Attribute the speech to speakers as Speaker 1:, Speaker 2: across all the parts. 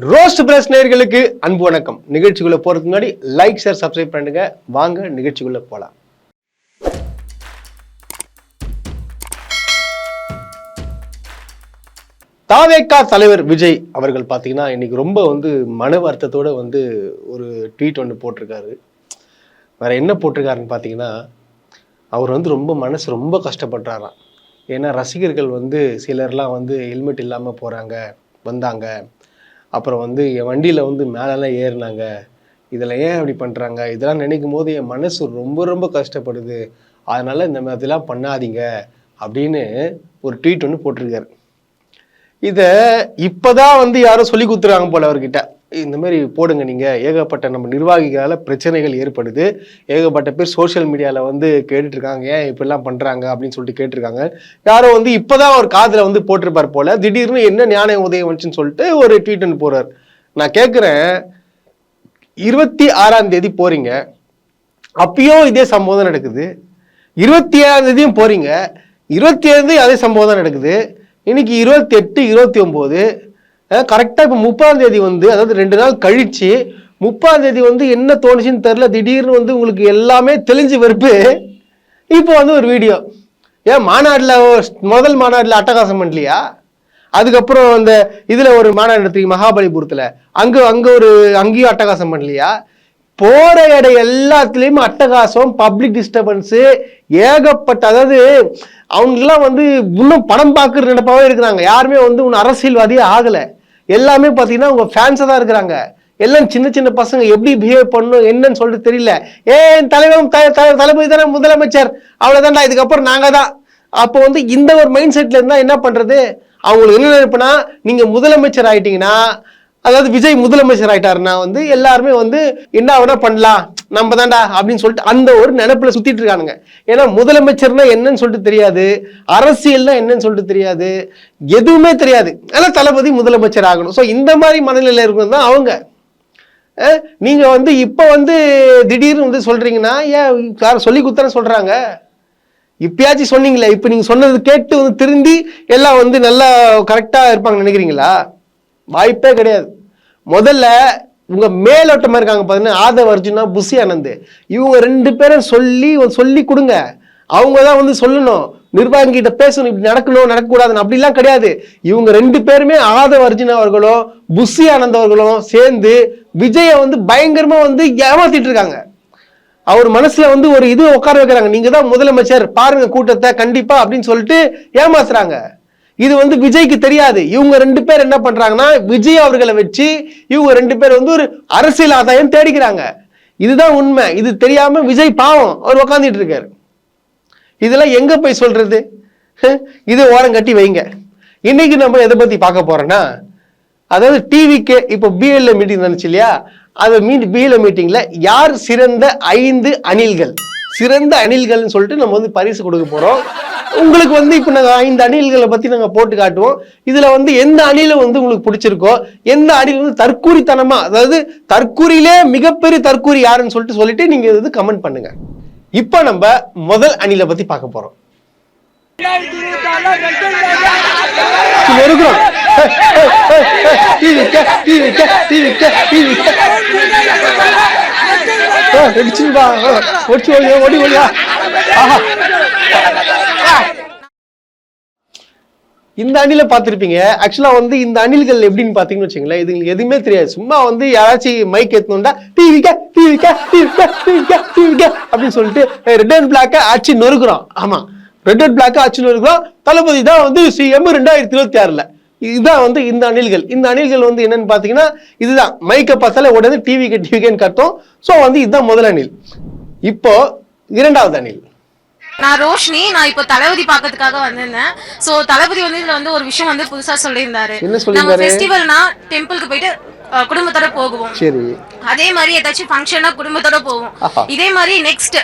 Speaker 1: Roast press நேயர்களுக்கு அன்பு வணக்கம். நிகழ்ச்சிக்குள்ள போறதுக்கு முன்னாடி லைக், ஷேர், சப்ஸ்கிரைப் பண்ணுங்க. வாங்க நிகழ்ச்சிக்குள்ள போலாம். தாவேகா தலைவர் விஜய் அவர்கள் பாத்தீங்கன்னா இன்னைக்கு ரொம்ப மன வருத்தத்தோட ஒரு ட்வீட் ஒன்று போட்டிருக்காரு. வேற என்ன போட்டிருக்காருன்னு பாத்தீங்கன்னா, அவர் ரொம்ப மனசு ரொம்ப கஷ்டப்படுறாராம். ஏன்னா ரசிகர்கள் சிலர்லாம் ஹெல்மெட் இல்லாம போறாங்க வந்தாங்க, அப்புறம் என் வண்டியில் மேலெல்லாம் ஏறினாங்க, இதில் ஏன் அப்படி பண்ணுறாங்க, இதெல்லாம் நினைக்கும் போது என் மனசு ரொம்ப ரொம்ப கஷ்டப்படுது, அதனால் இந்த மாதிரிலாம் பண்ணாதீங்க அப்படின்னு ஒரு ட்வீட் ஒன்று போட்டிருக்காரு. இதை இப்போ தான் யாரோ சொல்லி கொடுத்துருவாங்க போல் அவர்கிட்ட, இந்த மாதிரி போடுங்க நீங்கள், ஏகப்பட்ட நம்ம நிர்வாகிகளால் பிரச்சனைகள் ஏற்படுது, ஏகப்பட்ட பேர் சோஷியல் மீடியாவில் கேட்டுட்ருக்காங்க, ஏன் இப்படிலாம் பண்ணுறாங்க அப்படின்னு சொல்லிட்டு கேட்டிருக்காங்க. யாரோ இப்போ தான் ஒரு காதில் போட்டிருப்பார் போல். திடீர்னு என்ன ஞான உதயம் வந்துச்சுன்னு சொல்லிட்டு ஒரு ட்வீட் ஒன்று போகிறார். நான் கேட்குறேன், 26ஆம் தேதி போகிறீங்க, அப்பயும் இதே சம்பவம் தான் நடக்குது. 27ஆம் தேதியும் போகிறீங்க, 27 அதே சம்பவம் தான் நடக்குது. இன்னைக்கு 28, 29, கரெக்டாக இப்போ 30ஆம் தேதி அதாவது 2 நாள் கழிச்சு 30ஆம் தேதி என்ன தோணுச்சுன்னு தெரில, திடீர்னு உங்களுக்கு எல்லாமே தெளிஞ்சு வெறுப்பு. இப்போ ஒரு வீடியோ, ஏன் மாநாட்டில் முதல் மாநாட்டில் அட்டகாசம் பண்ணலையா? அதுக்கப்புறம் அந்த இதில் ஒரு மாநாடு நடத்தி மகாபலிபுரத்தில் அங்கேயும் அட்டகாசம் பண்ணலையா? போற இடம் எல்லாத்துலேயும் அட்டகாசம், பப்ளிக் டிஸ்டர்பன்ஸு ஏகப்பட்ட. அதாவது அவங்களுக்குலாம் இன்னும் படம் பார்க்குற நினைப்பாவே இருக்கிறாங்க. யாருமே இன்னும் அரசியல்வாதியே ஆகலை. எல்லாமே பார்த்தீங்கன்னா உங்க ஃபேன்ஸாக தான் இருக்கிறாங்க. எல்லாம் சின்ன சின்ன பசங்க, எப்படி பிஹேவ் பண்ணணும் என்னன்னு சொல்லிட்டு தெரியல. ஏன் தளபதி தானே முதலமைச்சர், அவ்வளோதான்டா, இதுக்கப்புறம் நாங்கள் தான். அப்போ இந்த ஒரு மைண்ட் செட்ல இருந்தால் என்ன பண்றது? அவங்களுக்கு என்ன நினைப்புனா, நீங்க முதலமைச்சர் ஆயிட்டீங்கன்னா, அதாவது விஜய் முதலமைச்சர் ஆயிட்டாருன்னா எல்லாருமே என்ன வேணா பண்ணலாம், நம்ம தான்டா அப்படின்னு சொல்லிட்டு அந்த ஒரு நினைப்புல சுத்திட்டு இருக்கானுங்க. ஏன்னா முதலமைச்சர்னா என்னன்னு சொல்லிட்டு தெரியாது, அரசியல்னா என்னன்னு சொல்லிட்டு தெரியாது, எதுவுமே தெரியாது. அதனால தளபதி முதலமைச்சர் ஆகணும். ஸோ இந்த மாதிரி மனநிலையில இருக்கிறது தான் அவங்க. நீங்க இப்ப திடீர்னு சொல்றீங்கன்னா, ஏன் சொல்லி குத்தன சொல்றாங்க? இப்பயாச்சும் சொன்னீங்களே, இப்ப நீங்க சொன்னது கேட்டு திருந்தி எல்லாம் நல்லா கரெக்டா இருப்பாங்க நினைக்கிறீங்களா? வாய்ப்பே கிடையாது. முதல்ல உங்க மேலோட்டமா இருக்காங்க பாத்தீங்கன்னா, ஆதவ் அர்ஜுனா, புஷி ஆனந்த், இவங்க 2 பேரும் சொல்லி கொடுங்க. அவங்க தான் சொல்லணும், நிர்வாகி கிட்ட பேசணும், இப்படி நடக்கணும் நடக்கக்கூடாதுன்னு. அப்படிலாம் கிடையாது. இவங்க 2 பேருமே, ஆதவ் அர்ஜுனா அவர்களும் புஷி ஆனந்த் அவர்களும் சேர்ந்து விஜய பயங்கரமா ஏமாத்திட்டு இருக்காங்க. அவர் மனசுல ஒரு இது உட்கார வைக்கிறாங்க, நீங்க தான் முதலமைச்சர் பாருங்க கூட்டத்தை கண்டிப்பா அப்படின்னு சொல்லிட்டு ஏமாத்துறாங்க. இது விஜய்க்கு தெரியாது. இவங்க 2 பேர் என்ன பண்றாங்கன்னா, விஜய் அவர்களை வச்சு இவங்க 2 பேர் ஒரு அரசியல் ஆதாயம் தேடிக்கிறாங்க. இதுதான் உண்மை. இது தெரியாம விஜய் பாவம் அவர் உக்காந்துட்டு இருக்காரு. இதெல்லாம் எங்க போய் சொல்றது? இது ஓரம் கட்டி வைங்க. இன்னைக்கு நம்ம எதை பத்தி பார்க்க போறோம்னா, அதாவது டிவிக்கு இப்போ பிஎல்ஏ மீட்டிங் நடந்துச்சு இல்லையா? அது பிஎல்ஏ மீட்டிங்ல யார் சிறந்த 5 அணில்கள், சிறந்த அணில்கள்னு சொல்லிட்டு நம்ம பரிசு கொடுக்க போறோம். உங்களுக்கு இப்ப நாங்க 5 அணில்களை பத்தி நாங்க போட்டு காட்டுவோம். இதுல எந்த அணில உங்களுக்கு பிடிச்சிருக்கோ, எந்த அணில் தற்கூரித்தனமா, அதாவது தற்கூரியிலே மிகப்பெரிய தற்கூரி யாருன்னு சொல்லிட்டு நீங்க கமெண்ட் பண்ணுங்க. இப்ப நம்ம முதல் அணில பத்தி பார்க்க போறோம். இந்த அணில பார்த்திருப்பீங்க. ஆக்சுவலா இந்த அணில்கள் எப்படின்னு பாத்தீங்கன்னு வச்சுங்களேன், இதுங்களுக்கு எதுவுமே தெரியாது. சும்மா யாராச்சும் மைக் ஏத்தணும்டா டிவிக்க அப்படின்னு சொல்லிட்டு ரெட் அண்ட் பிளாக்க ஆட்சி நொறுக்குறோம். ஆமா, ரெட் அண்ட் பிளாக்க ஆட்சி நொறுக்குறோம். தளபதி தான் சிஎம் 2026ல. இதுதான் இந்த அணில்கள். இந்த அணில்கள் என்னன்னு பாத்தீங்கன்னா, இதுதான் மைக்க பார்த்தாலே உடனே டிவிக்கன்னு கட்டும். சோ இதுதான் முதல் அணில். இப்போ இரண்டாவது அணில்.
Speaker 2: நான் ரோஷினி. நான் இப்போ தளபதி பாக்கிறதுக்காக வந்திருந்தேன். சோ தளபதி இதுல ஒரு விஷயம் புதுசா சொல்லியிருந்தாரு. நம்ம ஃபெஸ்டிவல்னா டெம்பிளுக்கு போயிட்டு குடும்பத்தோட போகுவோம். சரி, அதே மாதிரி ஏதாச்சும் ஃபங்க்ஷனா குடும்பத்தோட போவோம். இதே மாதிரி நெக்ஸ்ட்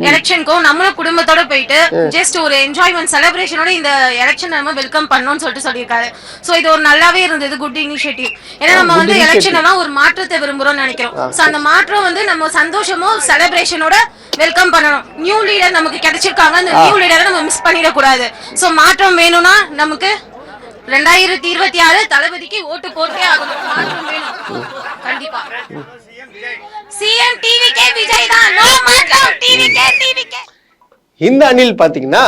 Speaker 2: எலெக்ஷனுக்கும் நம்மளும் குடும்பத்தோட போயிட்டு ஜஸ்ட் ஒரு என்ஜாய்மெண்ட் செலிப்ரேஷனோட இந்த எலெக்ஷன் நம்ம வெல்கம் பண்ணணும்னு சொல்லியிருக்காரு. சோ இது ஒரு நல்லாவே இருந்தது, குட் இனிஷியேட்டிவ். ஏன்னா நம்ம எலெக்ஷன் எல்லாம் ஒரு மாற்றத்தை விரும்புறோம்னு நினைக்கிறோம். சோ அந்த மாற்றம் நம்ம சந்தோஷமோ செலிப்ரேஷனோட வெல்கம் பண்ணணும். நியூ லீடர் நமக்கு கிடைச்சிருக்காங்க, அந்த நியூ லீடரை நம்ம மிஸ் பண்ணிட கூடாது. சோ மாற்றம் வேணும்னா நமக்கு 2026 தளபதிக்கு ஓட்டு போட்டே ஆகணும். மாற்றம் வேணும். சிஎம் டிவிகே விஜய் தான், நோ மாற்றம், டிவிகே டிவிகே.
Speaker 1: இந்த அணில் பாத்தீங்கன்னா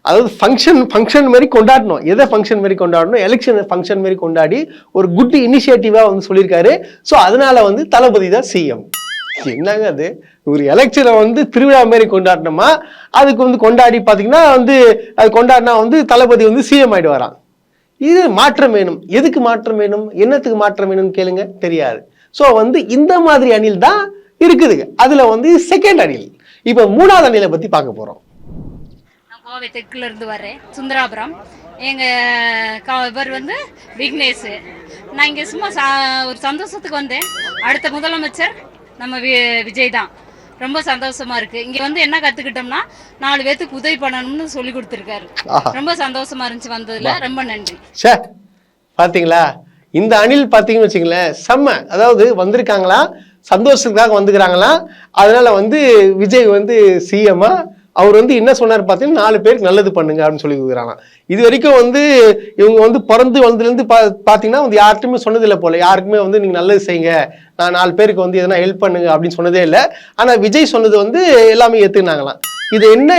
Speaker 1: அதாவது ஃபங்க்ஷன் மாதிரி கொண்டாடணும். எதை ஃபங்க்ஷன் மாதிரி கொண்டாடணும்? எலெக்ஷன் ஃபங்க்ஷன் மாதிரி கொண்டாடி ஒரு குட் இனிஷியேட்டிவா வந்து சொல்லியிருக்காரு. ஸோ அதனால வந்து தளபதி தான் சிஎம். என்னங்க அது, ஒரு எலெக்ஷனை வந்து திருவிழா மாதிரி கொண்டாடணுமா? அதுக்கு வந்து கொண்டாடி பார்த்தீங்கன்னா வந்து அது கொண்டாடினா வந்து தளபதி வந்து சிஎம் ஆயிட்டு வரான். இது மாற்றம் வேணும். எதுக்கு மாற்றம் வேணும், என்னத்துக்கு மாற்றம் வேணும்னு கேளுங்க, தெரியாது. ஸோ வந்து இந்த மாதிரி அணில் தான் இருக்குதுங்க. அதுல வந்து செகண்ட் அணில். இப்போ மூணாவது அணிலை பத்தி பார்க்க போறோம்.
Speaker 3: கோவை தெற்குல இருந்து வரேன், சுந்தராபுரம். எங்க இவர் வந்து விக்னேஷ். நான் இங்க சும்மா ஒரு சந்தோஷத்துக்கு வந்தேன். அடுத்த முதலமைச்சர் நம்ம விஜய் தான். ரொம்ப சந்தோஷமா இருக்கு. இங்க வந்து என்ன கத்துக்கிட்டோம்னா 4 பேத்துக்கு உதவி பண்ணணும்னு சொல்லி கொடுத்துருக்காரு. ரொம்ப சந்தோஷமா இருந்துச்சு வந்ததுல. ரொம்ப நன்றி.
Speaker 1: பாத்தீங்களா, இந்த அணில் பாத்தீங்கன்னு வச்சுங்களேன், செம்ம. அதாவது வந்திருக்காங்களா, சந்தோஷத்துக்காக வந்துக்கிறாங்களா. அதனால வந்து விஜய் வந்து சிஎம்மா அவர் வந்து என்ன சொன்னார் பார்த்தீங்கன்னா 4 பேருக்கு நல்லது பண்ணுங்க அப்படின்னு சொல்லி கொடுக்குறாங்க. இது வரைக்கும் வந்து இவங்க வந்து பிறந்து வந்ததுலேருந்து பார்த்தீங்கன்னா வந்து யார்ட்டுமே சொன்னதில்லை போல. யாருக்குமே வந்து நீங்கள் நல்லது செய்யுங்க, நான் 4 பேருக்கு வந்து எதனா ஹெல்ப் பண்ணுங்க அப்படின்னு சொன்னதே இல்லை. ஆனால் விஜய் சொன்னது வந்து எல்லாமே ஏற்றுக்கினாங்களாம். இது என்ன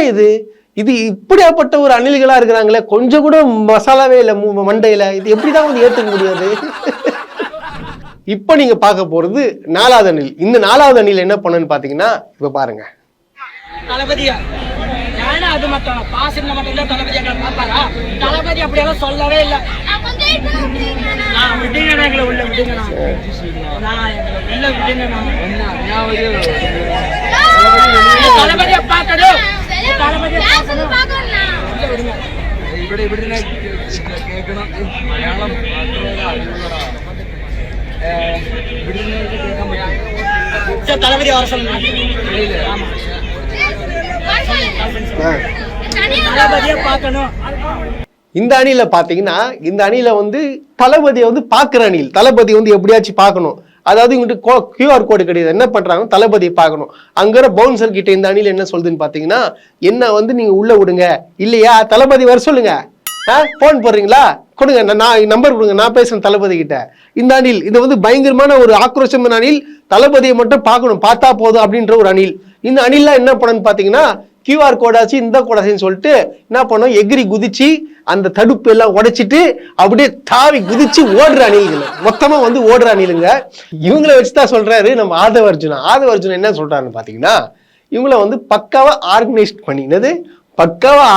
Speaker 1: இது இப்படியாப்பட்ட ஒரு அணில்களா இருக்கிறாங்களே, கொஞ்சம் கூட மசாலாவே இல்லை மண்டையில. இது எப்படிதான் வந்து ஏற்றுக்க முடியாது? இப்போ நீங்க பார்க்க போறது 4வது அணில். இந்த 4வது அணில் என்ன பண்ணுன்னு பார்த்தீங்கன்னா இப்போ பாருங்க.
Speaker 4: தளபதியா அது மட்டும் பாசில் மட்டும் இல்ல, தளபதி எங்களை பார்ப்பாரா? தளபதி அப்படியெல்லாம் சொல்லவே இல்லை. விடுங்கண்ணா, எங்களை உள்ள விடுங்கண்ணா, உள்ள விடுங்கண்ணா. தளபதியை பார்க்கணும், தளபதியை கேட்கணும். மலையாளம் தளபதி வர சொல்லுங்க. ஆமா,
Speaker 1: இந்த அணில பாத்தீங்கன்னா இந்த அணில வந்து தளபதியை வந்து பாக்குற அணில். தளபதி வந்து எப்படியாச்சும் பார்க்கணும். அதாவது இவங்க கியூஆர் கோடு கிடையாது, என்ன பண்றாங்க, தளபதியை பார்க்கணும். அங்கிற பவுன்சர் கிட்ட இந்த அணில என்ன சொல்லுதுன்னு பாத்தீங்கன்னா, என்ன வந்து நீங்க உள்ள விடுங்க, இல்லையா தளபதி வர சொல்லுங்க, போன் போடுறீங்களா கொடுங்க, நான் நம்பர் கொடுங்க, நான் பேசுறேன் தளபதி கிட்ட. இந்த அணில் இது வந்து பயங்கரமான ஒரு ஆக்ரோஷமான அணில். தளபதியை மட்டும் பார்க்கணும், பார்த்தா போதும் அப்படின்ற ஒரு அணில். இந்த அணில்லாம் என்ன பண்ணணும்னு பாத்தீங்கன்னா, கியூஆர் கோடாச்சு இந்த கோடாச்சுன்னு சொல்லிட்டு என்ன பண்ணோம், எகிரி குதிச்சு அந்த தடுப்பு எல்லாம் உடைச்சிட்டு அப்படியே தாவி குதிச்சு ஓடுற அணில்கள், மொத்தமா வந்து ஓடுற அணிலுங்க. இவங்களை வச்சுதான் சொல்றாரு நம்ம ஆதவர்ஜுனா. ஆதவர்ஜுனா என்ன சொல்றாருன்னு பாத்தீங்கன்னா, இவங்கள வந்து பக்காவா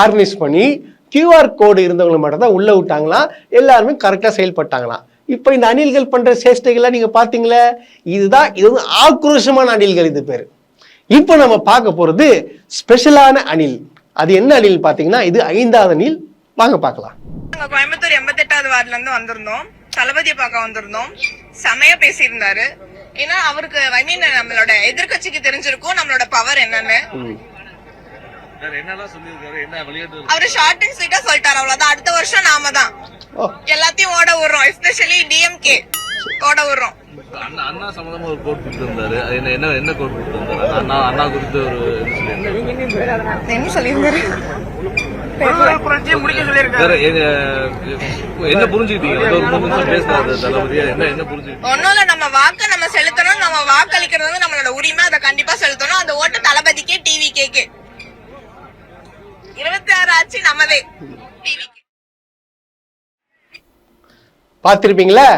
Speaker 1: ஆர்கனைஸ் பண்ணி கியூஆர் கோடு இருந்தவங்களை மட்டும் தான் உள்ள விட்டாங்களாம். எல்லாருமே கரெக்டா செயல்பட்டாங்களாம். இப்ப இந்த அணில்கள் பண்ற சேஷ்டைகள்லாம் நீங்க பாத்தீங்களா, இது வந்து ஆக்ரோஷமான அணில்கள். இது பேரு. இப்போ நம்ம பார்க்க போறது ஸ்பெஷலான அணில். அது என்ன அணில் பாத்தீங்கன்னா, இது 5வது அணில். வாங்க பார்க்கலாம்.
Speaker 5: கோயம்புத்தூர் 88வது வார்டுல இருந்து வந்திருந்தோம். தளபதியை பார்க்க வந்திருந்தோம். செமையா பேசியிருந்தாரு. ஏன்னா அவருக்கு நம்மளோட எதிர்கட்சிக்கு தெரிஞ்சிருக்கும் நம்மளோட பவர் என்னன்னு. அவரு ஷார்ட் அண்ட் ஸ்வீட்டா சொல்லிட்டாரு, அவ்வளவுதான். அடுத்த வருஷம் நாம தான் எல்லாத்தையும் ஓட விடுறோம், எஸ்பெஷலி டிஎம்கே ஓட விடுறோம்.
Speaker 6: அண்ணா சம்பந்தமா ஒரு கோட் கொடுத்திருந்தாரு. என்ன கோட் கொடுத்திருந்தாரு? அண்ணா குறித்து ஒரு
Speaker 5: என்ன சொல்லியிருந்தாரு?
Speaker 6: என்ன புரிஞ்சுக்கிட்டீங்க? என்ன புரிஞ்சுக்கிட்டீங்க?
Speaker 5: ஒன்னும் இல்ல, நம்ம வாக்க நம்ம செலுத்தணும். நம்ம வாக்களிக்கிறது வந்து நம்மளோட உரிமை, அதை கண்டிப்பா செலுத்தணும். அந்த ஓட்டு தளபதிக்கே, டிவிகேக்கு. 26 ஆச்சு நம்மதே.
Speaker 1: பார்த்திருப்பீங்களா,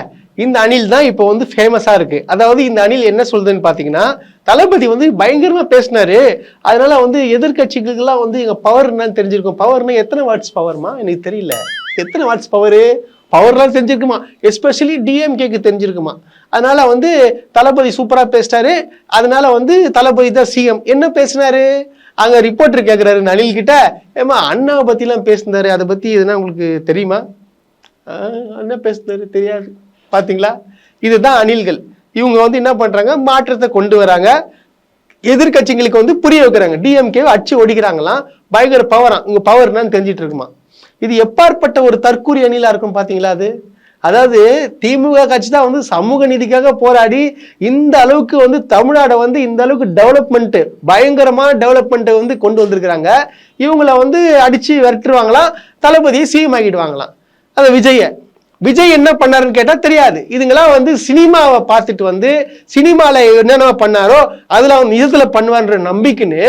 Speaker 1: இந்த அணில் தான் இப்போ வந்து ஃபேமஸா இருக்கு. அதாவது இந்த அணில் என்ன சொல்றதுன்னு பாத்தீங்கன்னா, தளபதி வந்து பயங்கரமா பேசினாரு. அதனால வந்து எதிர்கட்சிகளுக்கெல்லாம் வந்து எங்க பவர் என்னன்னு தெரிஞ்சிருக்கும். பவர்னா எத்தனை வாட்ஸ் பவர்மா எனக்கு தெரியல. எத்தனை வாட்ஸ் பவர்லாம் தெரிஞ்சிருக்குமா, எஸ்பெஷலி டிஎம்கேக்கு தெரிஞ்சிருக்குமா. அதனால வந்து தளபதி சூப்பரா பேசிட்டாரு. அதனால வந்து தளபதி தான் சிஎம். என்ன பேசினாரு, அங்க ரிப்போர்ட்டர் கேட்கிறாரு அணில் கிட்ட, ஏமா அண்ணாவை பத்தி எல்லாம் பேசினாரு, அதை பத்தி எதுனா உங்களுக்கு தெரியுமா? அண்ணா பேசினாரு, தெரியாது. பாத்தீங்களா, இதுதான் அணில்கள். இவங்க வந்து என்ன பண்றாங்க, மாற்றத்தை கொண்டு வராங்க. எதிர்கட்சிகளுக்கு வந்து புரிய வைக்கிறாங்க. டிஎம்கே அச்சு ஒடிக்கிறாங்களாம். பயங்கர பவரா, உங்க பவர் என்னன்னு தெரிஞ்சிட்டு இருக்குமா. இது எப்பாற்பட்ட ஒரு தற்கூரி அணிலா இருக்கும் பாத்தீங்களா. அது அதாவது திமுக கட்சி தான் வந்து சமூக நீதிக்காக போராடி இந்த அளவுக்கு வந்து தமிழ்நாடை வந்து இந்த அளவுக்கு டெவலப்மெண்ட், பயங்கரமான டெவலப்மெண்ட்டை வந்து கொண்டு வந்திருக்கிறாங்க. இவங்கள வந்து அடிச்சு விரட்டுருவாங்களாம், தளபதியை சிஎம் ஆகிடுவாங்களாம். அதை விஜய விஜய் என்ன பண்ணாருன்னு கேட்டா தெரியாது. இதுங்கெல்லாம் வந்து சினிமாவை பார்த்துட்டு வந்து சினிமால என்னென்ன பண்ணாரோ அதுல அவன் நிஜத்துல பண்ணுவான்ற நம்பிக்கைன்னு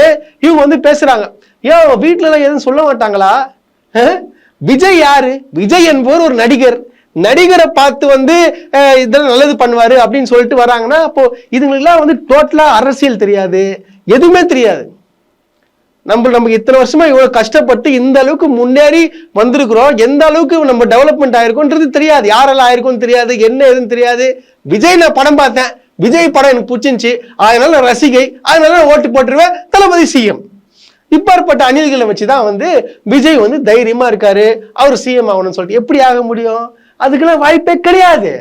Speaker 1: இவங்க வந்து பேசுறாங்க. ஏன் வீட்டுல எல்லாம் எதுவும் சொல்ல மாட்டாங்களா? விஜய் யாரு? விஜய் என்பவர் ஒரு நடிகர். நடிகரை பார்த்து வந்து இதெல்லாம் நல்லது பண்ணுவாரு அப்படின்னு சொல்லிட்டு வராங்கன்னா அப்போ இதுங்களுக்கெல்லாம் வந்து டோட்டலா அரசியல் தெரியாது, எதுவுமே தெரியாது. நமக்கு இத்தனை வருஷமா இவ்வளவு கஷ்டப்பட்டு இந்த அளவுக்கு முன்னேறி வந்திருக்கிறோம், எந்த அளவுக்கு நம்ம டெவலப்மெண்ட் ஆயிருக்கும்ன்றது தெரியாது, யாரெல்லாம் ஆயிருக்கும் தெரியாது, என்ன எதுன்னு தெரியாது. விஜய் நான் படம் பார்த்தேன், விஜய் படம் எனக்கு பிடிச்சிருந்துச்சு, அதனால நான் ரசிகை, அதனால ஓட்டு போட்டுருவேன், தளபதி சிஎம். இப்பாற்பட்ட அணில்களை வச்சுதான் வந்து விஜய் வந்து தைரியமா இருக்காரு, அவர் சிஎம் ஆகணும்னு சொல்லிட்டு. எப்படி ஆக முடியும்? அதுக்கெல்லாம் வாய்ப்பே கிடையாது.